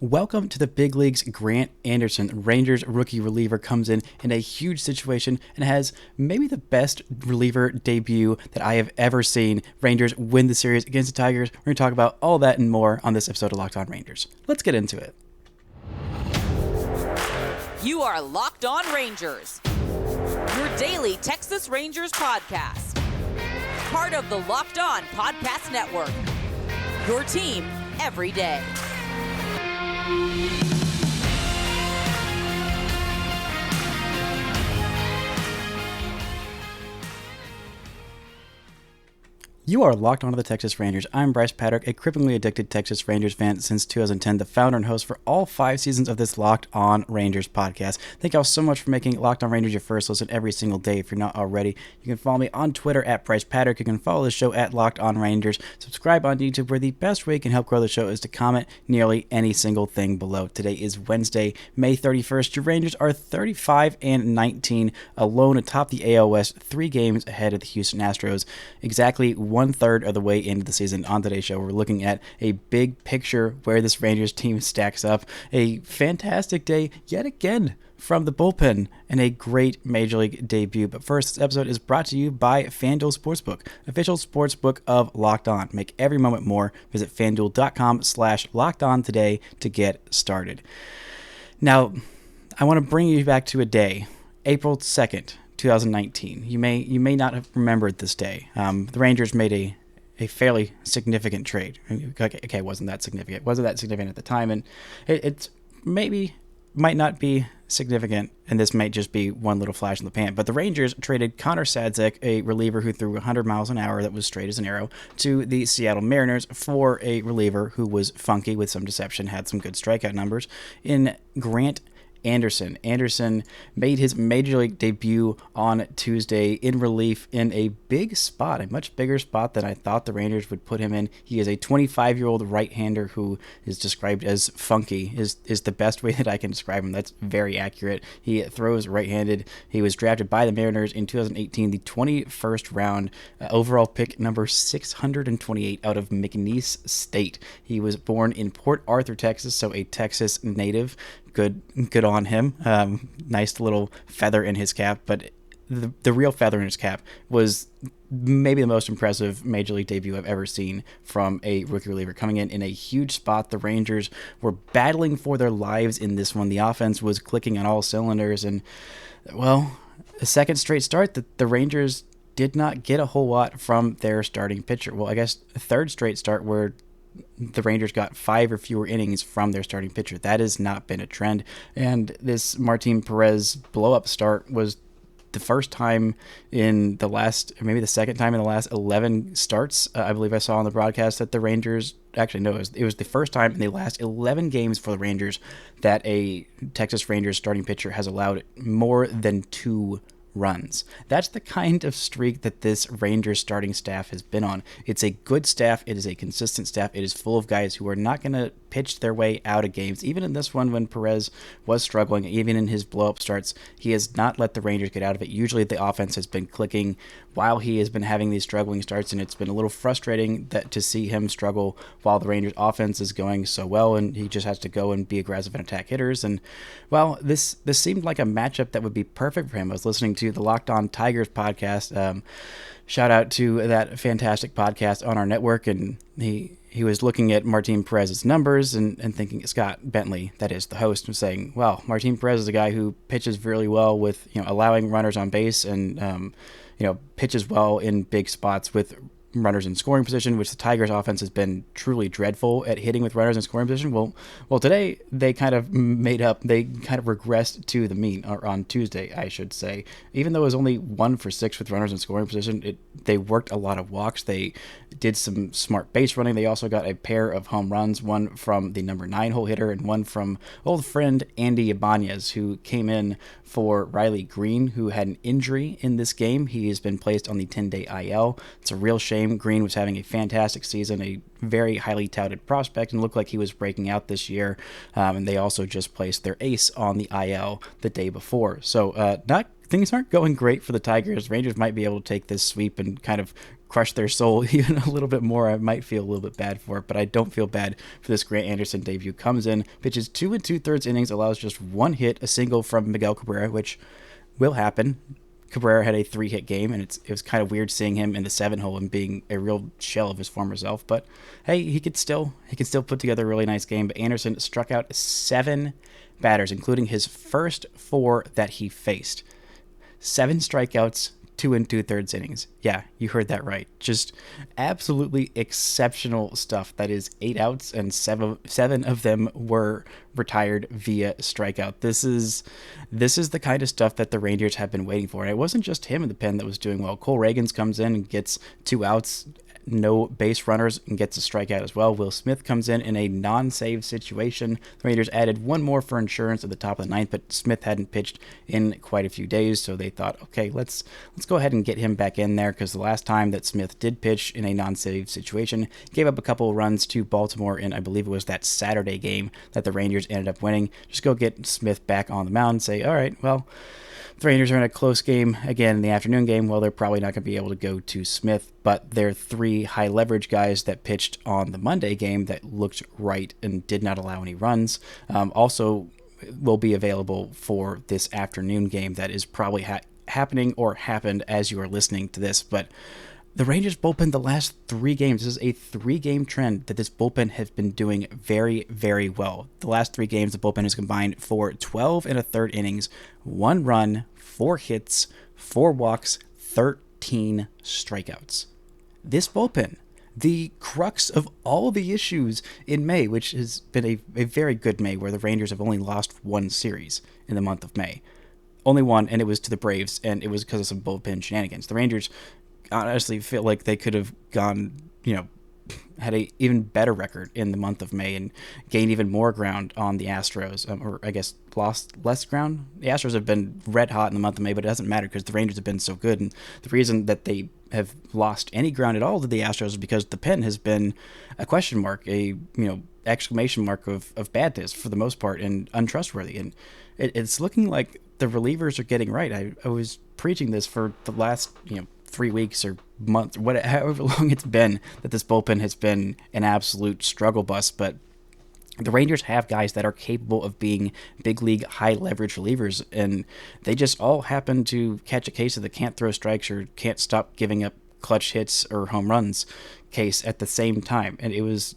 Welcome to the big leagues. Grant Anderson, Rangers rookie reliever, comes in a huge situation and has maybe the best reliever debut that I have ever seen. Rangers win the series against the Tigers. We're going to talk about all that and more on this episode of Locked On Rangers. Let's get into it. You are Locked On Rangers, your daily Texas Rangers podcast. Part of the Locked On Podcast Network, your team every day. You are locked onto the Texas Rangers. I'm Bryce Patrick, a cripplingly addicted Texas Rangers fan since 2010, the founder and host for all 5 seasons of this Locked On Rangers podcast. Thank y'all so much for making Locked On Rangers your first listen every single day. If you're not already, you can follow me on Twitter at Bryce Patrick. You can follow the show at Locked On Rangers. Subscribe on YouTube, where the best way you can help grow the show is to comment nearly any single thing below. Today is Wednesday, May 31st. Your Rangers are 35-19, alone atop the AL West, 3 games ahead of the Houston Astros. Exactly 1/3 of the way into the season. On today's show, we're looking at a big picture where this Rangers team stacks up. A fantastic day yet again from the bullpen and a great Major League debut. But first, this episode is brought to you by FanDuel Sportsbook, official sportsbook of Locked On. Make every moment more. Visit FanDuel.com/LockedOn today to get started. Now, I want to bring you back to a day, April 2nd, 2019. You may not have remembered this day. The Rangers made a fairly significant trade. Okay, wasn't that significant? Wasn't that significant at the time? And it's might not be significant, and this might just be one little flash in the pan. But the Rangers traded Connor Sadzek, a reliever who threw 100 miles an hour that was straight as an arrow, to the Seattle Mariners for a reliever who was funky with some deception, had some good strikeout numbers, in Grant Anderson. Anderson made his Major League debut on Tuesday in relief in a big spot, a much bigger spot than I thought the Rangers would put him in. He is a 25-year-old right-hander who is described as funky, is the best way that I can describe him. That's very accurate. He throws right-handed. He was drafted by the Mariners in 2018, the 21st round, overall pick number 628 out of McNeese State. He was born in Port Arthur, Texas, so a Texas native. Good on him. Nice little feather in his cap, but the real feather in his cap was maybe the most impressive Major League debut I've ever seen from a rookie reliever, coming in a huge spot. The Rangers were battling for their lives in this one. The offense was clicking on all cylinders, and, well, a second straight start, the Rangers did not get a whole lot from their starting pitcher. Well, I guess a third straight start where the Rangers got 5 or fewer innings from their starting pitcher. That has not been a trend. And this Martin Perez blow-up start was the first time in the last, or maybe the second time in the last 11 starts, I believe I saw on the broadcast, that the Rangers, actually no, it was the first time in the last 11 games for the Rangers that a Texas Rangers starting pitcher has allowed more than 2 runs. That's the kind of streak that this Rangers starting staff has been on. It's a good staff. It is a consistent staff. It is full of guys who are not going to pitch their way out of games. Even in this one, when Perez was struggling, even in his blow-up starts, he has not let the Rangers get out of it. Usually the offense has been clicking while he has been having these struggling starts, and it's been a little frustrating to see him struggle while the Rangers offense is going so well, and he just has to go and be aggressive and attack hitters. And, well, this seemed like a matchup that would be perfect for him. I was listening to the Locked On Tigers podcast. Shout out to that fantastic podcast on our network, and he was looking at Martin Perez's numbers and thinking, Scott Bentley, that is the host, was saying, well, Martin Perez is a guy who pitches really well with, allowing runners on base and, pitches well in big spots with runners in scoring position, which the Tigers offense has been truly dreadful at hitting with runners in scoring position. Well, today they kind of regressed to the mean, or on Tuesday, I should say. Even though it was only 1 for 6 with runners in scoring position, they worked a lot of walks. They did some smart base running. They also got a pair of home runs, one from the number 9 hole hitter and one from old friend Andy Ibanez, who came in for Riley Green, who had an injury in this game. He has been placed on the 10-day IL. It's a real shame. Green was having a fantastic season, a very highly touted prospect, and looked like he was breaking out this year. And they also just placed their ace on the IL the day before. So things aren't going great for the Tigers. Rangers might be able to take this sweep and kind of crush their soul even a little bit more. I might feel a little bit bad for it, but I don't feel bad for this Grant Anderson debut. Comes in, pitches 2 2/3 innings, allows just 1 hit, a single from Miguel Cabrera, which will happen. Cabrera had a 3-hit game, and it was kind of weird seeing him in the 7-hole and being a real shell of his former self. But hey, he could still put together a really nice game. But Anderson struck out 7 batters, including his first 4 that he faced. 7 strikeouts, 2 2/3 innings. Yeah, you heard that right. Just absolutely exceptional stuff. That is 8 outs, and 7 of them were retired via strikeout. This is the kind of stuff that the Rangers have been waiting for. And it wasn't just him in the pen that was doing well. Cole Ragans comes in and gets 2 outs, no base runners, and gets a strikeout as well. Will Smith comes in a non-save situation. The Rangers added 1 more for insurance at the top of the 9th, but Smith hadn't pitched in quite a few days, so they thought, okay, let's go ahead and get him back in there, because the last time that Smith did pitch in a non-save situation, gave up a couple of runs to Baltimore in, I believe it was that Saturday game that the Rangers ended up winning. Just go get Smith back on the mound and say, all right, well, the Rangers are in a close game again in the afternoon game. Well, they're probably not going to be able to go to Smith, but they're 3 high leverage guys that pitched on the Monday game that looked right and did not allow any runs. Also will be available for this afternoon game that is probably happening or happened as you are listening to this. But the Rangers bullpen the last 3 games, this is a 3-game trend that this bullpen has been doing very, very well. The last 3 games, the bullpen has combined for 12 1/3 innings, 1 run, 4 hits, 4 walks, 13 strikeouts. This bullpen, the crux of all the issues in May, which has been a very good May, where the Rangers have only lost 1 series in the month of May. Only 1, and it was to the Braves, and it was because of some bullpen shenanigans. The Rangers honestly feel like they could have gone, had a even better record in the month of May and gained even more ground on the Astros, or I guess lost less ground. The Astros have been red hot in the month of May, but it doesn't matter because the Rangers have been so good. And the reason that they have lost any ground at all to the Astros is because the pen has been a question mark, a exclamation mark of badness for the most part, and untrustworthy. And it's looking like the relievers are getting right. I was preaching this for the last 3 weeks or month, however long it's been that this bullpen has been an absolute struggle bus. But the Rangers have guys that are capable of being big league high leverage relievers, and they just all happen to catch a case of the can't throw strikes or can't stop giving up clutch hits or home runs case at the same time. And it was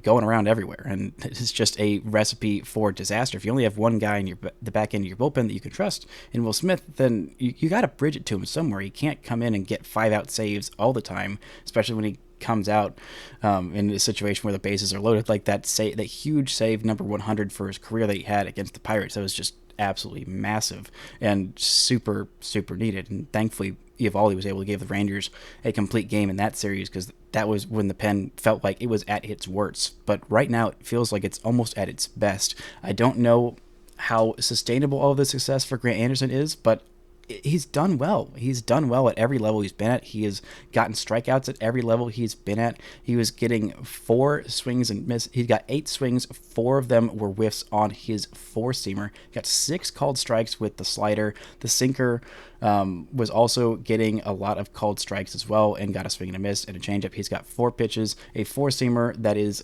going around everywhere, and it's just a recipe for disaster. If you only have one guy in the back end of your bullpen that you can trust in Will Smith, then you got to bridge it to him somewhere. He can't come in and get 5-out saves all the time, especially when he comes out in a situation where the bases are loaded, like that huge save number 100 for his career that he had against the Pirates. That was just absolutely massive and super, super needed. And thankfully, Eovaldi was able to give the Rangers a complete game in that series, because that was when the pen felt like it was at its worst. But right now, it feels like it's almost at its best. I don't know how sustainable all of this success for Grant Anderson is, but he's done well. He's done well at every level he's been at. He has gotten strikeouts at every level he's been at. He was getting 4 swings and miss. He got 8 swings. 4 of them were whiffs on his 4-seamer. He got 6 called strikes with the slider. The sinker was also getting a lot of called strikes as well, and got a swing and a miss and a changeup. He's got 4 pitches, a 4-seamer that is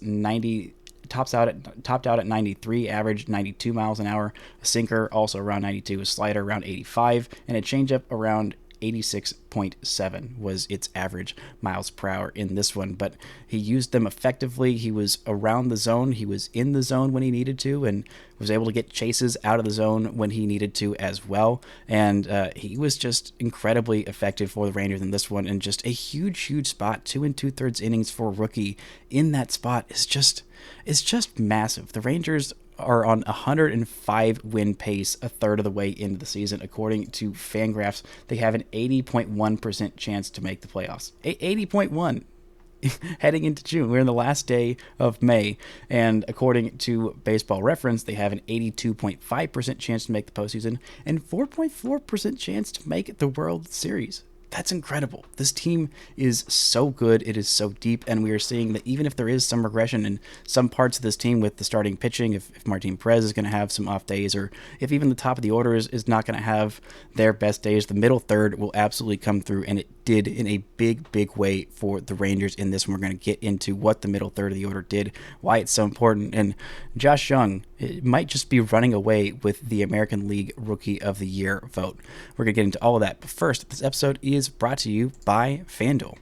topped out at 93, average 92 miles an hour, a sinker also around 92, a slider around 85, and a changeup around 86.7 was its average miles per hour in this one. But he used them effectively. He was around the zone. He was in the zone when he needed to, and was able to get chases out of the zone when he needed to as well. And he was just incredibly effective for the Rangers in this one, and just a huge spot. 2 2/3 innings for a rookie in that spot is just massive. The Rangers are on 105 win pace a third of the way into the season. According to Fangraphs, they have an 80.1% chance to make the playoffs. 80.1 heading into June. We're in the last day of May, and according to Baseball Reference, they have an 82.5% chance to make the postseason and 4.4% chance to make the World Series. That's incredible. This team is so good. It is so deep, and we are seeing that even if there is some regression in some parts of this team with the starting pitching, if Martin Perez is going to have some off days, or if even the top of the order is not going to have their best days, the middle third will absolutely come through, and it did in a big, big way for the Rangers in this one. We're going to get into what the middle third of the order did, why it's so important, and Josh Jung it might just be running away with the American League Rookie of the Year vote. We're going to get into all of that, but first, this episode is brought to you by FanDuel.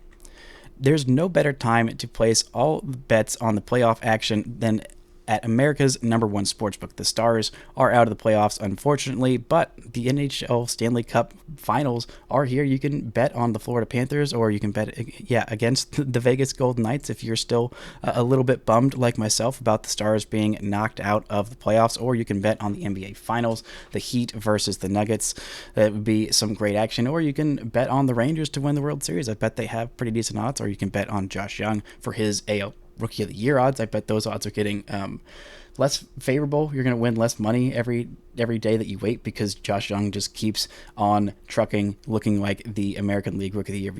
There's no better time to place all the bets on the playoff action than at America's #1 sportsbook. The Stars are out of the playoffs, unfortunately, but the NHL Stanley Cup Finals are here. You can bet on the Florida Panthers, or you can bet against the Vegas Golden Knights if you're still a little bit bummed like myself about the Stars being knocked out of the playoffs, or you can bet on the NBA Finals, the Heat versus the Nuggets. That would be some great action, or you can bet on the Rangers to win the World Series. I bet they have pretty decent odds, or you can bet on Josh Jung for his AL Rookie of the Year odds. I bet those odds are getting less favorable. You're going to win less money every day that you wait because Josh Jung just keeps on trucking, looking like the American League Rookie of the Year.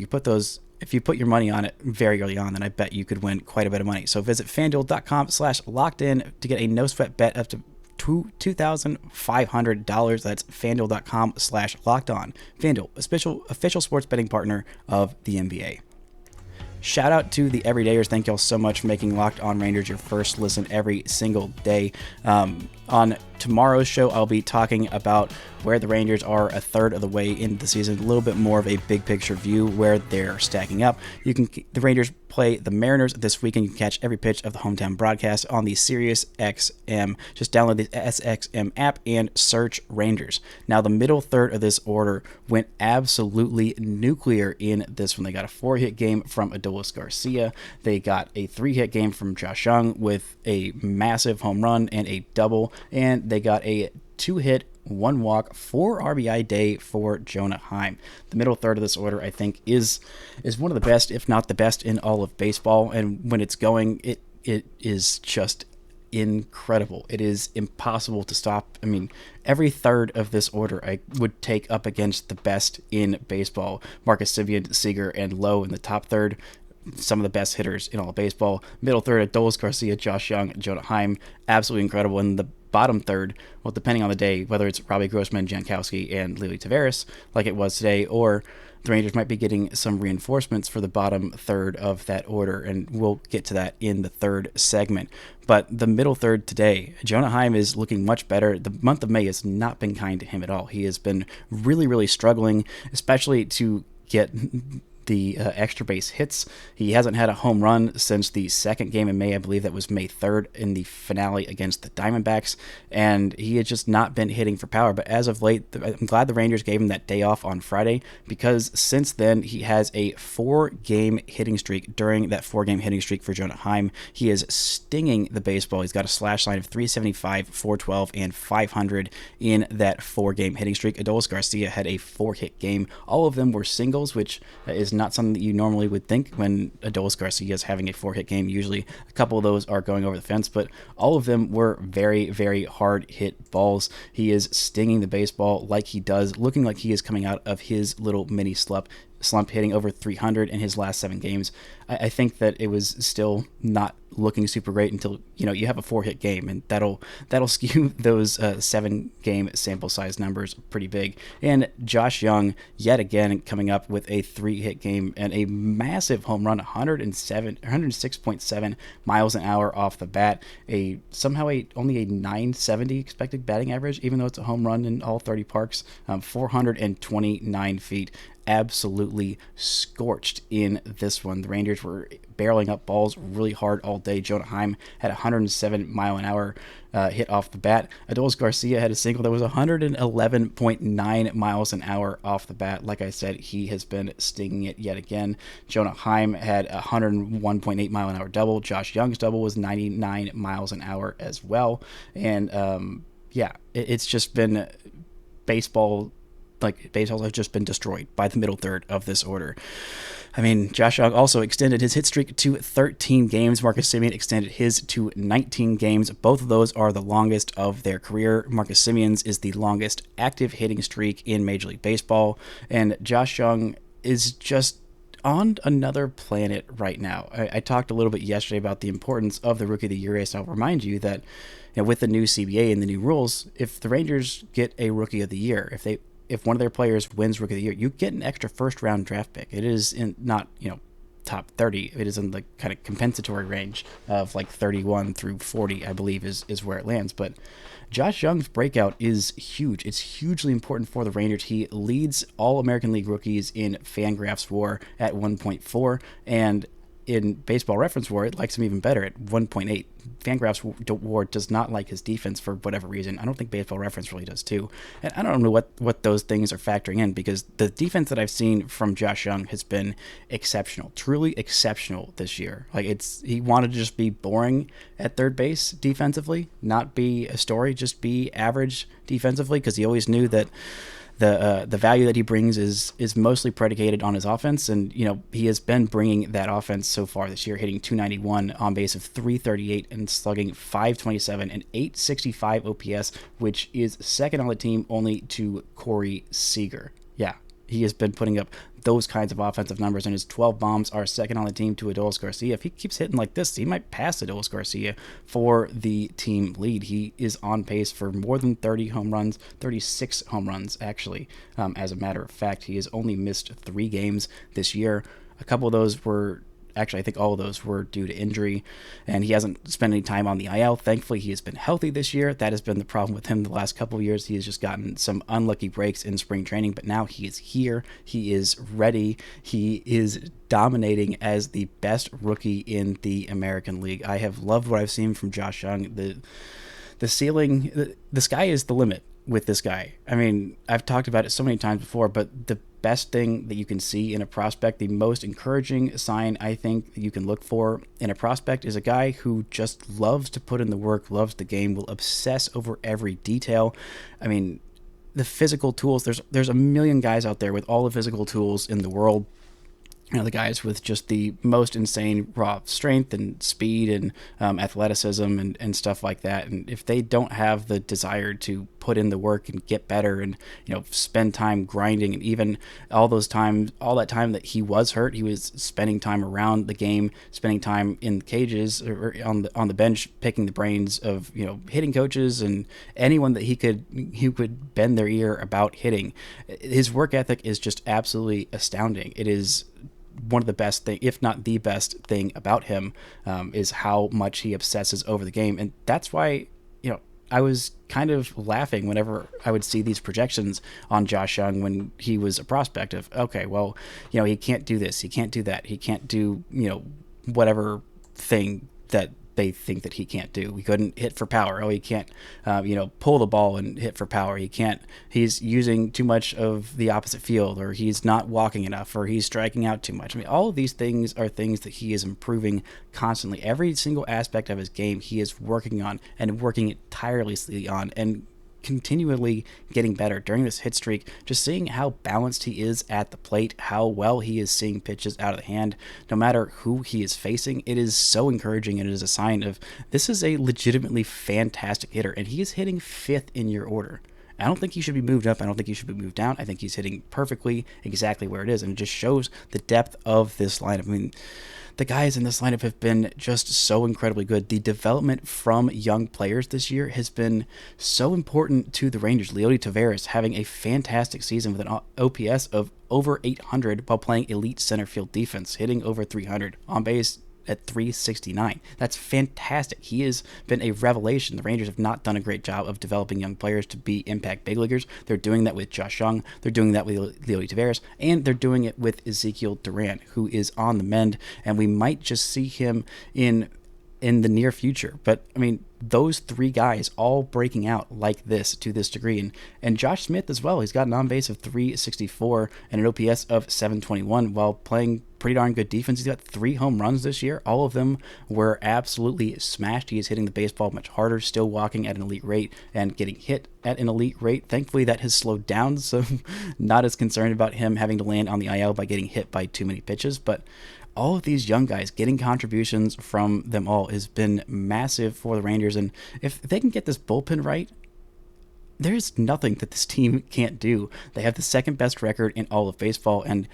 If you put your money on it very early on, then I bet you could win quite a bit of money. So visit FanDuel.com/lockedin to get a no sweat bet up to $2,500. That's FanDuel.com/lockedon. FanDuel, official sports betting partner of the NBA. Shout out to the everydayers. Thank y'all so much for making Locked On Rangers your first listen every single day. On tomorrow's show, I'll be talking about where the Rangers are a third of the way into the season, a little bit more of a big picture view where they're stacking up. The Rangers play the Mariners this weekend. You can catch every pitch of the hometown broadcast on the Sirius XM. Just download the SXM app and search Rangers. Now, the middle third of this order went absolutely nuclear in this one. They got a 4-hit game from Adolis Garcia. They got a 3-hit game from Josh Jung with a massive home run and a double, and they got a 2-hit, 1 walk, 4 RBI day for Jonah Heim. The middle third of this order, I think, is one of the best, if not the best, in all of baseball. And when it's going, it is just incredible. It is impossible to stop. I mean, every third of this order I would take up against the best in baseball. Marcus Semien, Seager, and Lowe in the top third. Some of the best hitters in all of baseball. Middle third, Adolis Garcia, Josh Jung, Jonah Heim. Absolutely incredible. And the bottom third, well, depending on the day, whether it's Robbie Grossman, Jankowski, and Lily Tavares, like it was today, or the Rangers might be getting some reinforcements for the bottom third of that order, and we'll get to that in the third segment. But the middle third today, Jonah Heim is looking much better. The month of May has not been kind to him at all. He has been really, really struggling, especially to get the extra base hits. He hasn't had a home run since the second game in May. I believe that was May 3rd in the finale against the Diamondbacks, and he had just not been hitting for power. But as of late, I'm glad the Rangers gave him that day off on Friday, because since then he has a 4-game hitting streak. During that 4-game hitting streak for Jonah Heim, he is stinging the baseball. He's got a slash line of 375, 412, and 500 in that 4-game hitting streak. Adolis Garcia had a 4-hit game. All of them were singles, which is not something that you normally would think when Adolis Garcia is having a 4-hit game. Usually a couple of those are going over the fence, but all of them were very, very hard hit balls. He is stinging the baseball like he does, looking like he is coming out of his little mini slump, hitting over 300 in his last 7 games. I think that it was still not looking super great until you have a 4-hit game, and that'll skew those 7-game sample size numbers pretty big. And Josh Jung yet again coming up with a 3-hit game and a massive home run, 106.7 miles an hour off the bat. Only a 970 expected batting average, even though it's a home run in all 30 parks. 429 feet. Absolutely scorched in this one. The Rangers were barreling up balls really hard all day. Jonah Heim had a 107 mile an hour hit off the bat. Adolis Garcia had a single that was 111.9 miles an hour off the bat. Like I said, he has been stinging it yet again. Jonah Heim had a 101.8 mile an hour double. Josh Jung's double was 99 miles an hour as well. And it's just been baseball. Baseball has just been destroyed by the middle third of this order. I mean, Josh Jung also extended his hit streak to 13 games. Marcus Semien extended his to 19 games. Both of those are the longest of their career. Marcus Semien's is the longest active hitting streak in Major League Baseball. And Josh Jung is just on another planet right now. I talked a little bit yesterday about the importance of the Rookie of the Year race. I'll remind you that with the new CBA and the new rules, if the Rangers get a Rookie of the Year, if one of their players wins Rookie of the Year, you get an extra first-round draft pick. It is in not top 30. It is in the kind of compensatory range of like 31 through 40, I believe, is where it lands. But Josh Jung's breakout is huge. It's hugely important for the Rangers. He leads all American League rookies in Fangraphs WAR at 1.4, and in Baseball Reference WAR, it likes him even better at 1.8. Fangraphs WAR does not like his defense for whatever reason. I don't think Baseball Reference really does too. And I don't know what those things are factoring in, because the defense that I've seen from Josh Jung has been exceptional, truly exceptional this year. Like he wanted to just be boring at third base defensively, not be a story, just be average defensively, because he always knew that the value that he brings is mostly predicated on his offense, and he has been bringing that offense so far this year, hitting .291 on base of .338 and slugging .527 and .865 OPS, which is second on the team only to Corey Seager. Yeah, he has been putting up those kinds of offensive numbers, and his 12 bombs are second on the team to Adolis Garcia. If he keeps hitting like this, he might pass Adolis Garcia for the team lead. He is on pace for more than 30 home runs, 36 home runs, actually. As a matter of fact, he has only missed 3 games this year. A couple of those were... Actually, I think all of those were due to injury, and he hasn't spent any time on the IL. Thankfully, he has been healthy this year. That has been the problem with him the last couple of years. He has just gotten some unlucky breaks in spring training, but now he is here. He is ready. He is dominating as the best rookie in the American League. I have loved what I've seen from Josh Jung. The ceiling, the sky is the limit with this guy. I mean, I've talked about it so many times before, but the best thing that you can see in a prospect, the most encouraging sign I think that you can look for in a prospect, is a guy who just loves to put in the work, loves the game, will obsess over every detail. I mean, the physical tools, there's a million guys out there with all the physical tools in the world. The guys with just the most insane raw strength and speed and athleticism and stuff like that. And if they don't have the desire to put in the work and get better and, spend time grinding, and even all that time that he was hurt, he was spending time around the game, spending time in cages or on the bench, picking the brains of, hitting coaches and anyone that he could bend their ear about hitting. His work ethic is just absolutely astounding. It is one of the best thing, if not the best thing about him, is how much he obsesses over the game. And that's why, I was kind of laughing whenever I would see these projections on Josh Jung when he was a prospect of, okay, well, he can't do this, he can't do that, he can't do, whatever thing that they think that he can't do. He couldn't hit for power. Oh, he can't, pull the ball and hit for power. He's using too much of the opposite field, or he's not walking enough, or he's striking out too much. I mean, all of these things are things that he is improving constantly. Every single aspect of his game he is working on and working tirelessly on, and continually getting better during this hit streak. Just seeing how balanced he is at the plate, how well he is seeing pitches out of the hand, no matter who he is facing, it is so encouraging, and it is a sign of this is a legitimately fantastic hitter, and he is hitting 5th in your order. I don't think he should be moved up. I don't think he should be moved down. I think he's hitting perfectly exactly where it is, and it just shows the depth of this lineup. I mean, the guys in this lineup have been just so incredibly good. The development from young players this year has been so important to the Rangers. Leody Taveras having a fantastic season with an OPS of over 800 while playing elite center field defense, hitting over 300, on base at 369. That's fantastic. He has been a revelation. The Rangers have not done a great job of developing young players to be impact big leaguers. They're doing that with Josh Jung. They're doing that with Leody Taveras, and they're doing it with Ezekiel Duran, who is on the mend, and we might just see him in the near future. But I mean, those 3 guys all breaking out like this to this degree, and Josh Smith as well. He's got an on base of 364 and an OPS of 721 while playing pretty darn good defense. He's got 3 home runs this year. All of them were absolutely smashed. He is hitting the baseball much harder, still walking at an elite rate and getting hit at an elite rate. Thankfully, that has slowed down, so not as concerned about him having to land on the IL by getting hit by too many pitches. But all of these young guys, getting contributions from them all has been massive for the Rangers. And if they can get this bullpen right, there's nothing that this team can't do. They have the second best record in all of baseball, and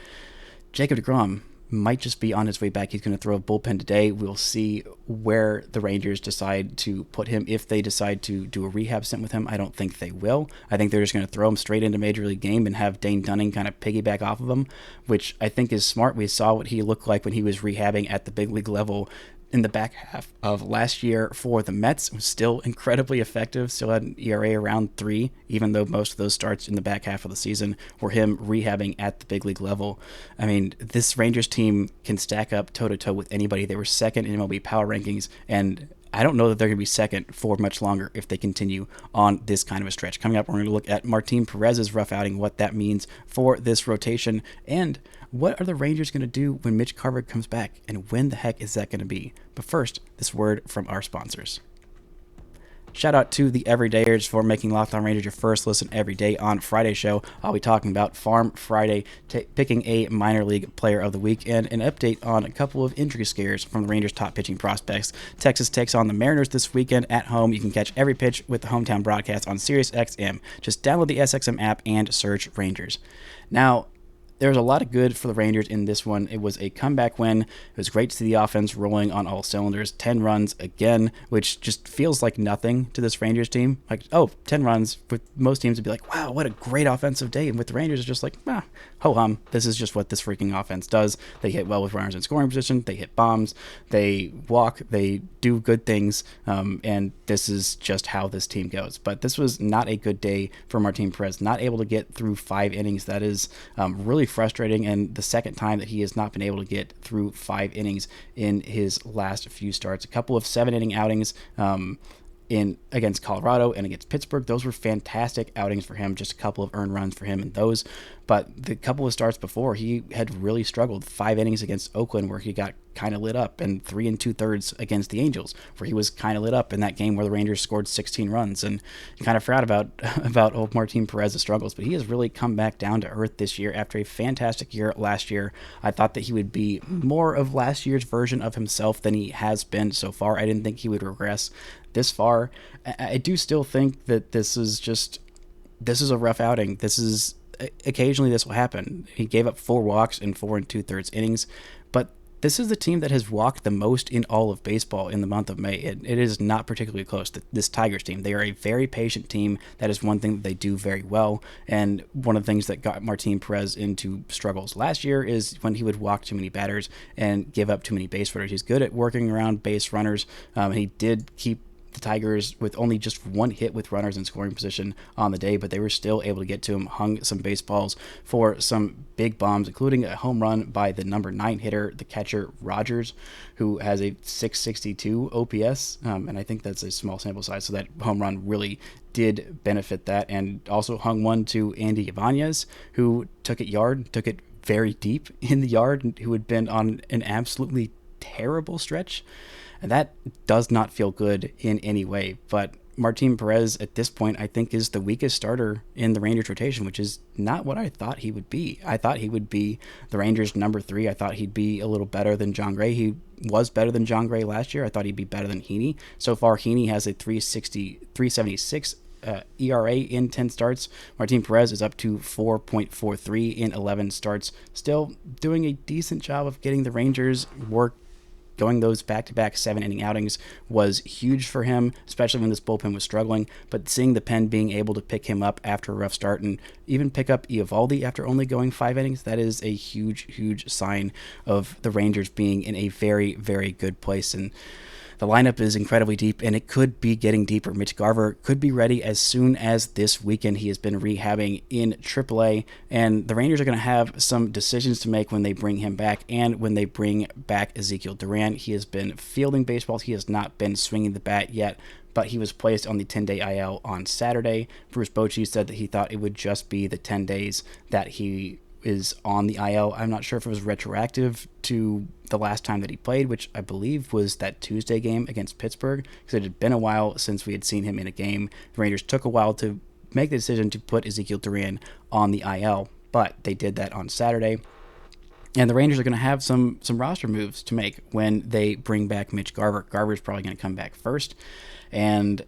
Jacob deGrom might just be on his way back. He's going to throw a bullpen today. We'll see where the Rangers decide to put him. If they decide to do a rehab stint with him, I don't think they will. I think they're just going to throw him straight into Major League game and have Dane Dunning kind of piggyback off of him, which I think is smart. We saw what he looked like when he was rehabbing at the big league level in the back half of last year for the Mets. It was still incredibly effective, still had an ERA around 3, even though most of those starts in the back half of the season were him rehabbing at the big league level. I mean, this Rangers team can stack up toe-to-toe with anybody. They were second in MLB power rankings, and I don't know that they're going to be second for much longer if they continue on this kind of a stretch. Coming up, we're going to look at Martin Perez's rough outing, what that means for this rotation, and what are the Rangers going to do when Mitch Garver comes back, and when the heck is that going to be? But first, this word from our sponsors. Shout out to the Everydayers for making Locked On Rangers your first listen every day. On Friday's show, I'll be talking about Farm Friday, picking a minor league player of the week, and an update on a couple of injury scares from the Rangers' top pitching prospects. Texas takes on the Mariners this weekend at home. You can catch every pitch with the hometown broadcast on SiriusXM. Just download the SXM app and search Rangers. Now, there was a lot of good for the Rangers in this one. It was a comeback win. It was great to see the offense rolling on all cylinders. 10 runs again, which just feels like nothing to this Rangers team. Like, 10 runs. With most teams would be like, wow, what a great offensive day. And with the Rangers, it's just like, ho-hum. This is just what this freaking offense does. They hit well with runners in scoring position. They hit bombs. They walk. They do good things. And this is just how this team goes. But this was not a good day for Martin Perez. Not able to get through 5 innings. That is really frustrating, and the second time that he has not been able to get through 5 innings in his last few starts. A couple of 7-inning outings in against Colorado and against Pittsburgh. Those were fantastic outings for him, just a couple of earned runs for him in those. But the couple of starts before, he had really struggled. 5 innings against Oakland where he got kind of lit up, and 3 2/3 against the Angels where he was kind of lit up in that game where the Rangers scored 16 runs. And you kind of forgot about old Martin Perez's struggles, but he has really come back down to earth this year after a fantastic year last year. I thought that he would be more of last year's version of himself than he has been so far. I didn't think he would regress this far. I do still think that this is a rough outing. Occasionally this will happen. He gave up 4 walks in 4 2/3 innings, but this is the team that has walked the most in all of baseball in the month of May. It is not particularly close. This Tigers team, they are a very patient team. That is one thing that they do very well. And one of the things that got Martin Perez into struggles last year is when he would walk too many batters and give up too many base runners. He's good at working around base runners. He did keep the Tigers with only just 1 hit with runners in scoring position on the day, but they were still able to get to him, hung some baseballs for some big bombs, including a home run by the number 9 hitter, the catcher Rogers, who has a 662 OPS, and I think that's a small sample size, so that home run really did benefit that, and also hung one to Andy Ibanez, who took it very deep in the yard, who had been on an absolutely terrible stretch. And that does not feel good in any way. But Martin Perez at this point, I think, is the weakest starter in the Rangers rotation, which is not what I thought he would be. I thought he would be the Rangers' number 3. I thought he'd be a little better than Jon Gray. He was better than Jon Gray last year. I thought he'd be better than Heaney. So far, Heaney has a 376 ERA in 10 starts. Martin Perez is up to 4.43 in 11 starts. Still doing a decent job of getting the Rangers work. Going those back-to-back 7-inning outings was huge for him, especially when this bullpen was struggling. But seeing the pen being able to pick him up after a rough start and even pick up Eovaldi after only going 5 innings, that is a huge, huge sign of the Rangers being in a very, very good place. And the lineup is incredibly deep, and it could be getting deeper. Mitch Garver could be ready as soon as this weekend. He has been rehabbing in AAA, and the Rangers are going to have some decisions to make when they bring him back and when they bring back Ezekiel Duran. He has been fielding baseballs. He has not been swinging the bat yet, but he was placed on the 10-day IL on Saturday. Bruce Bochy said that he thought it would just be the 10 days that he is on the IL. I'm not sure if it was retroactive to the last time that he played, which I believe was that Tuesday game against Pittsburgh, because it had been a while since we had seen him in a game. The Rangers took a while to make the decision to put Ezekiel Duran on the IL, but they did that on Saturday. And the Rangers are going to have some roster moves to make when they bring back Mitch Garver. Garver's probably going to come back first. And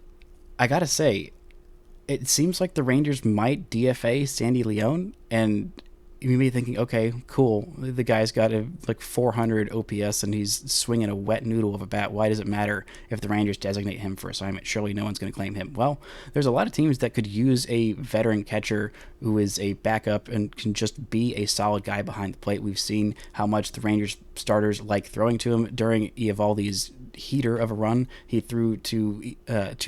I got to say, it seems like the Rangers might DFA Sandy Leon, and you may be thinking, okay, cool, the guy's got a like 400 OPS and he's swinging a wet noodle of a bat. Why does it matter if the Rangers designate him for assignment? Surely no one's going to claim him. Well, there's a lot of teams that could use a veteran catcher who is a backup and can just be a solid guy behind the plate. We've seen how much the Rangers starters like throwing to him during Eovaldi's heater of a run. He threw to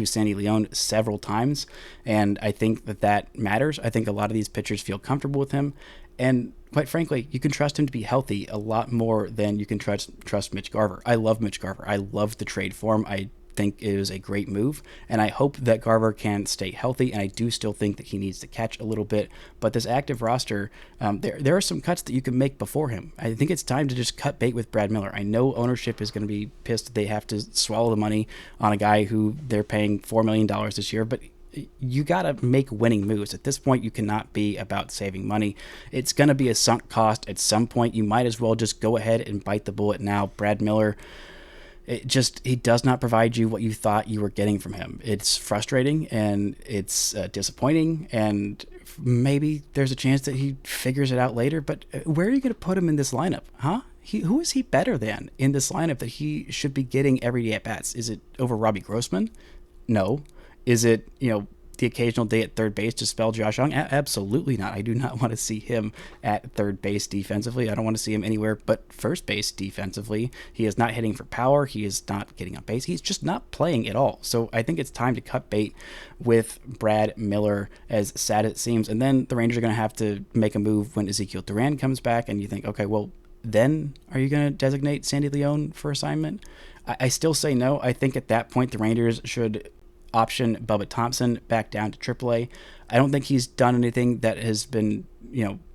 Sandy Leon several times, and I think that matters. I think a lot of these pitchers feel comfortable with him, and quite frankly, you can trust him to be healthy a lot more than you can trust Mitch Garver. I love Mitch Garver. I love the trade for him. I think it was a great move, and I hope that Garver can stay healthy, and I do still think that he needs to catch a little bit. But this active roster, there are some cuts that you can make before him. I think it's time to just cut bait with Brad Miller. I know ownership is going to be pissed they have to swallow the money on a guy who they're paying $4 million this year, but you got to make winning moves. At this point, you cannot be about saving money. It's going to be a sunk cost at some point. You might as well just go ahead and bite the bullet now. Brad Miller, he does not provide you what you thought you were getting from him. It's frustrating and it's disappointing, and maybe there's a chance that he figures it out later, but where are you going to put him in this lineup? Who is he better than in this lineup that he should be getting everyday at bats? Is it over Robbie Grossman? No. Is it, the occasional day at third base to spell Josh Jung? Absolutely not. I do not want to see him at third base defensively. I don't want to see him anywhere but first base defensively. He is not hitting for power. He is not getting on base. He's just not playing at all. So I think it's time to cut bait with Brad Miller, as sad as it seems. And then the Rangers are going to have to make a move when Ezekiel Duran comes back, and you think, okay, well, then are you going to designate Sandy Leon for assignment? I still say no. I think at that point the Rangers should option Bubba Thompson back down to AAA. I don't think he's done anything that has been,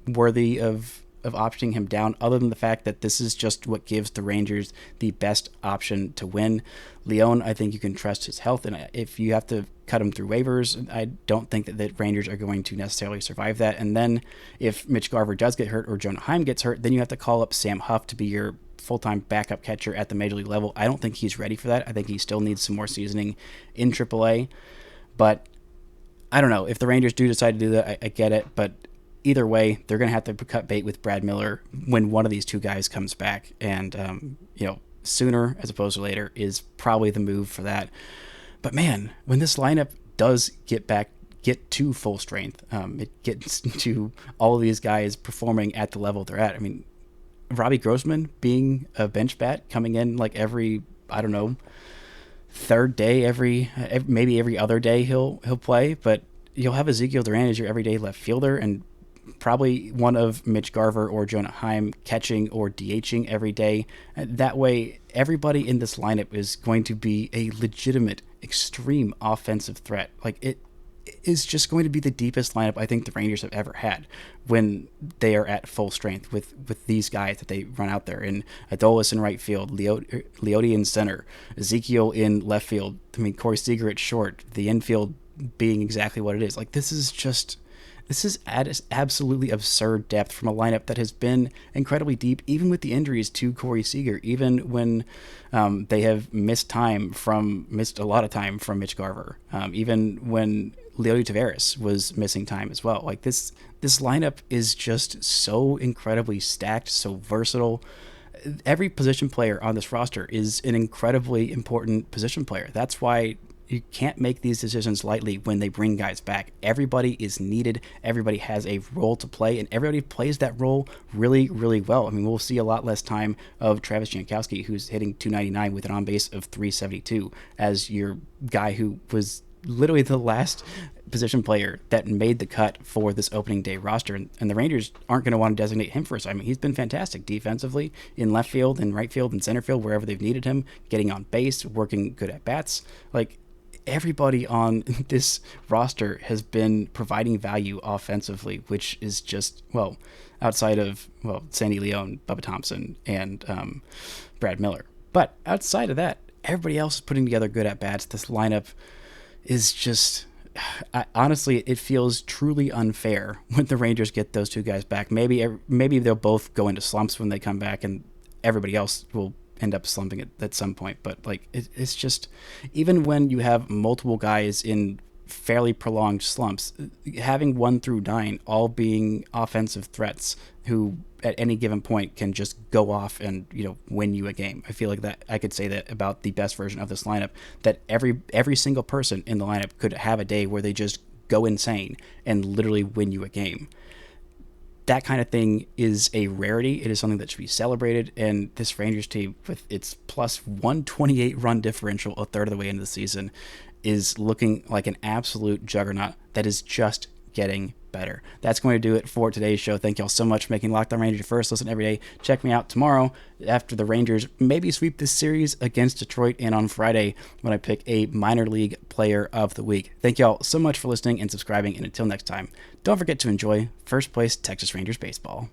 worthy of optioning him down, other than the fact that this is just what gives the Rangers the best option to win. Leon, I think you can trust his health, and if you have to cut him through waivers, I don't think that the Rangers are going to necessarily survive that. And then if Mitch Garver does get hurt or Jonah Heim gets hurt, then you have to call up Sam Huff to be your full-time backup catcher at the major league level. I don't think he's ready for that. I think he still needs some more seasoning in AAA. But I don't know. If the Rangers do decide to do that, I get it. But either way, they're going to have to cut bait with Brad Miller when one of these two guys comes back. And, sooner as opposed to later is probably the move for that. But man, when this lineup does get to full strength, it gets to all of these guys performing at the level they're at. I mean, Robbie Grossman being a bench bat, coming in like every, third day, maybe every other day he'll play, but you'll have Ezekiel Duran as your everyday left fielder, and probably one of Mitch Garver or Jonah Heim catching or DHing every day. That way, everybody in this lineup is going to be a legitimate, extreme offensive threat. Like, it is just going to be the deepest lineup I think the Rangers have ever had when they are at full strength with these guys that they run out there. And Adolis in right field, Leote in center, Ezekiel in left field, Corey Seager at short, the infield being exactly what it is. Like, this is absolutely absurd depth from a lineup that has been incredibly deep, even with the injuries to Corey Seager, even when they have missed a lot of time from Mitch Garver, even when Leody Taveras was missing time as well. Like, this lineup is just so incredibly stacked, so versatile. Every position player on this roster is an incredibly important position player. That's why you can't make these decisions lightly when they bring guys back. Everybody is needed. Everybody has a role to play, and everybody plays that role really, really well. I mean, we'll see a lot less time of Travis Jankowski, who's hitting .299 with an on-base of .372, as your guy who was literally the last position player that made the cut for this opening day roster. And the Rangers aren't going to want to designate him for assignment. He's been fantastic defensively in left field and right field and center field, wherever they've needed him, getting on base, working good at bats. Like, everybody on this roster has been providing value offensively, which is just, outside of, Sandy Leon, Bubba Thompson, and Brad Miller. But outside of that, everybody else is putting together good at-bats. This lineup is just, honestly, it feels truly unfair when the Rangers get those two guys back. Maybe they'll both go into slumps when they come back, and everybody else will end up slumping at some point. But like, it's just, even when you have multiple guys in fairly prolonged slumps, having 1 through 9 all being offensive threats who at any given point can just go off and win you a game. I feel like that I could say that about the best version of this lineup, that every single person in the lineup could have a day where they just go insane and literally win you a game. That kind of thing is a rarity. It is something that should be celebrated, and this Rangers team with its plus 128 run differential a third of the way into the season is looking like an absolute juggernaut that is just getting better. That's going to do it for today's show. Thank y'all so much for making Locked On Rangers your first listen every day. Check me out tomorrow after the Rangers maybe sweep this series against Detroit, and on Friday when I pick a minor league player of the week. Thank y'all so much for listening and subscribing, and until next time, don't forget to enjoy first place Texas Rangers baseball.